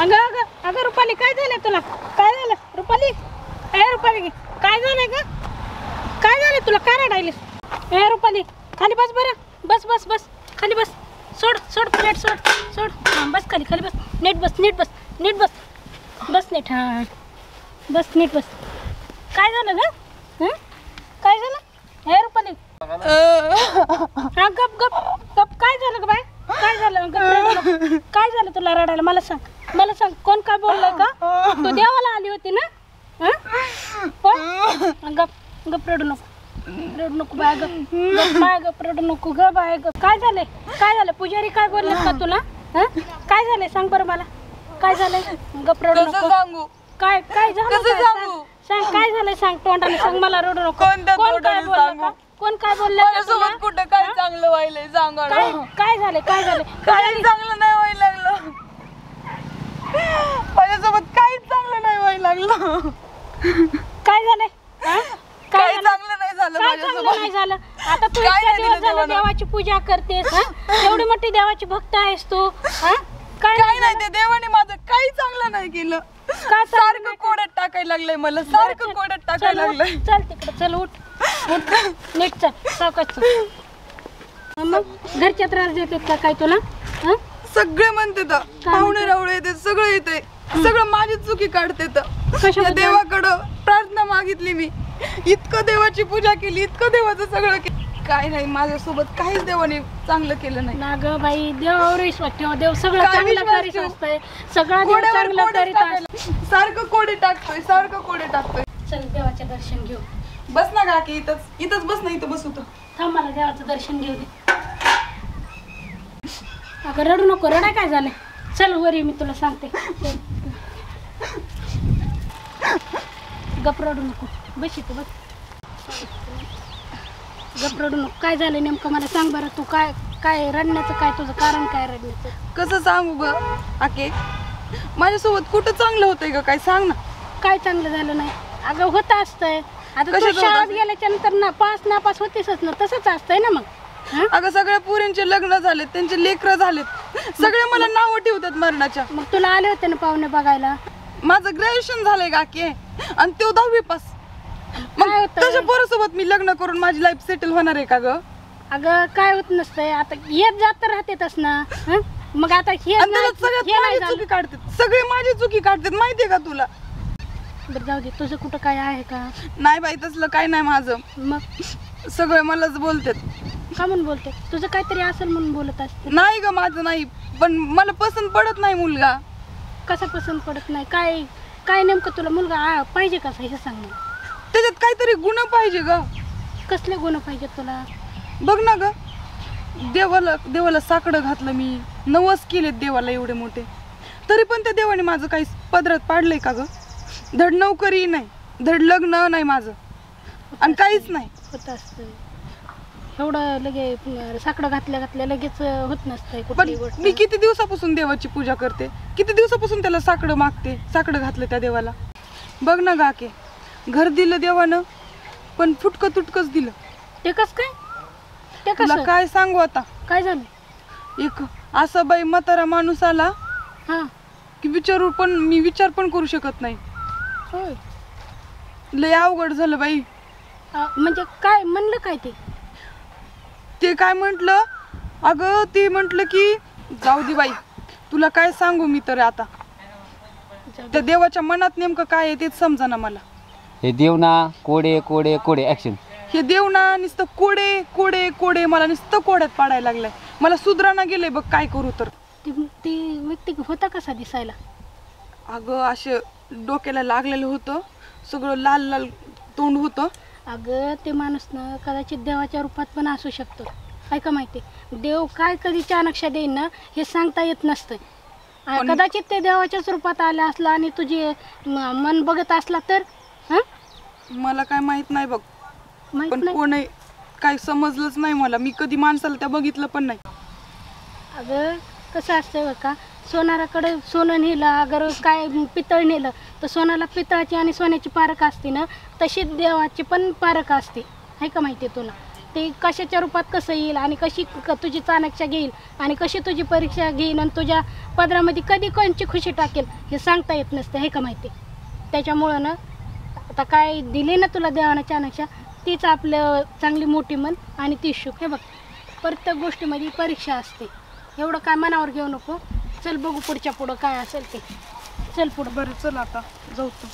अगं अगं अगं रुपाली काय झालं तुला? काय झालं रुपाली? ए रुपाली काय झालंय ग? काय झालं तुला? काय रडायलीस? ए रुपाली खाली बस बरं. बस बस बस खाली बस. सोड सोड प्लेट सोड सोड. हां बस खाली खाली बस. नीट बस नीट बस नीट बस. बस नीट. हां बस नीट बस. काय झालं ग? काय झालं? ए रुपाली हां गप गप गप. काय झालं ग बाय? काय झालं? काय झालं तुला रडायला? मला सांग कोण काय बोललंय का? तू देवाला आली होती ना? गप गप रडू नको बाय. गप बाय गप रडू नको ग बाय. गप. काय झालंय पुजारी काय बोलले का तुला? काय झालंय सांग बरं मला. काय झालंय? गप रडू नको. काय काय झालं? सांग काय झालंय? सांग तोंडाने सांग. मला रडू नको. कोण काय बोललं? कुठं काय चांगलं व्हायलंय सांगा. काय झालंय? काय चांगलं नाही व्हायला लागलं. माझ्यासोबत काहीच चांगलं नाही व्हायला लागलं. काय झालंय? काय चांगलं नाही झालं. काय चांगलं नाही झालं? आता तू इतक्या दिवस झालं देवाची पूजा करतेस. एवढी मोठी देवाची भक्त आहेस तू. काय नाही ते देवाने माझं काही चांगलं नाही केलं. सारखं कोड्यात टाकायला लागलंय मला. सारखं कोड्यात टाकायला लागलंय. चल तिकडे चल. उठ नीट चल. सावकाश चल. मग घरच्या त्रास देतात का काय तुला? सगळे म्हणते पाहुणे रावळे येते सगळं येते. सगळं माझी चुकी काढते. देवाकडं प्रार्थना मागितली मी. इतकं देवाची पूजा केली. इतकं देवाचं सगळं केलं. काय नाही माझ्यासोबत काहीच देवाने चांगलं केलं नाही. ना ग बाई देवावर विश्वास ठेव. देव सगळं चांगलं करीत असतंय. सगळं देव चांगलं करीत असतंय. सारखं कोडे टाकतोय. चल देवाचं दर्शन घेऊ. बस ना काकी इथंच बस ना. इथं बस होतं. थांब मला देवाचं दर्शन घेऊ दे. अगं रडू नको. रडा काय झालं? चल वरी मी तुला सांगते. गप रडू नको. बस इथं बस. गप रडू नको. काय झालं नेमकं मला सांग बरं. तू काय रडण्याचं काय तुझं कारण काय रडण्याचं? कसं सांगू ग आके? माझ्यासोबत कुठं चांगलं होतंय ग? काय सांग ना. काय चांगलं झालं नाही? अगं होतं असतंय. आता तू शाळेत गेल्याच्या नंतर नापास होतीसच ना. तसंच असतंय ना मग. अगं सगळ्या पुरींचे लग्न झालेत. त्यांचे लेकरं झालेत. सगळे मला नावं ठेवतात मरणाच्या. मग तुला आले होते ना पाहुणे बघायला? माझं ग्रॅज्युएशन झालंय काकी आणि तो 10वी पास. मग त्याच्या पोरासोबत मी लग्न करून माझी लाईफ सेटल होणार आहे का ग? अगं काय होत नसतंय. आता येत जात तर राहतेच ना. मग आता सगळे माझी चुकी काढतात माहितीये का तुला? बरं जाऊ दे. तुझं कुठं काय आहे का? नाही बाई तसलं काय नाही माझं. मग सगळे मलाच बोलतात. का म्हणून बोलते? तुझं काहीतरी असेल म्हणून बोलत असते. नाही ग माझं नाही. पण मला पसंत पडत नाही मुलगा. कसा पसंत पडत नाही? काय नेमकं तुला मुलगा पाहिजे कसा हे सांग. त्याच्यात काहीतरी गुण पाहिजे ग. कसले गुण पाहिजे तुला? बघ ना ग. देवाला साकडं घातलं मी. 9 केलेत देवाला एवढे मोठे. तरी पण त्या देवाने माझं काही पदरात पाडलंय का ग? धड नोकरी नाही. धड लग्न नाही माझं. आणि काहीच नाही. होत असतं एवढं लगे साकडं घातल्या लगेच होत नसतंय. पण मी किती दिवसापासून देवाची पूजा करते. किती दिवसापासून त्याला साकडं मागते. साकडं घातलं त्या देवाला. बघ ना गाके. घर दिलं देवानं पण फुटकं तुटकंच दिलं. ते कस काय? ते तुला काय सांगू आता? काय झालं? एक असा बाई म्हातारा माणूस आला की मी विचार पण करू शकत नाही. होय. लय अवघड झालं बाई. म्हणजे काय म्हणलं? काय ते काय म्हटलं? अगं ते म्हटलं की जाऊ दे बाई. तुला काय सांगू मी तर आता. त्या देवाच्या मनात नेमकं काय आहे तेच समजा ना मला. हे देव ना कोडे कोडे कोडे ऍक्शन. हे देव ना नुसतं कोडे कोडे कोडे मला नुसतं कोड्यात पाडायला लागलाय. मला सुधराना गेलंय बघ. काय करू तर. ती व्यक्ती होता कसा दिसायला? अगं असे डोक्याला लागलेलं होतं. सगळं लाल लाल तोंड होतं. अगं ते माणूस ना कदाचित देवाच्या रूपात पण असू शकतो. काय का माहिती? देव काय कधी चाणक्य देईन ना हे सांगता येत नसतं. कदाचित ते देवाच्याच रूपात आला असला आणि तुझे मन बघत असला तर. मला काय माहित नाही बघ. पण कोण आहे काय समजलंच नाही मला. मी कधी माणसाला त्या बघितलं पण नाही. अगं कसं असतंय बघ का? सोनाराकडे सोनं नेलं. अगर काय पितळ नेलं तर सोन्याला पितळाची आणि सोन्याची पारख असते ना. तशी देवाची पण पारख असते. आहे का माहिती तुला? ते कशाच्या रूपात कसं येईल आणि कशी तुझी चाणक्य घेईल आणि कशी तुझी परीक्षा घेईल आणि तुझ्या पदरामध्ये कधी कोणची खुशी टाकेल हे सांगता येत नसतं, हे का माहिती. त्याच्यामुळं ना आता काय दिले ना तुला देवानं चाणक्य, तीच आपलं चांगली मोठी मन आणि तीच सुख. हे बघ प्रत्येक गोष्टीमध्ये परीक्षा असते, एवढं काय मनावर घेऊ नको. चल बघू पुढच्या पुढं काय असेल ते. चल पुढं. बरं चल आता जाऊ तू.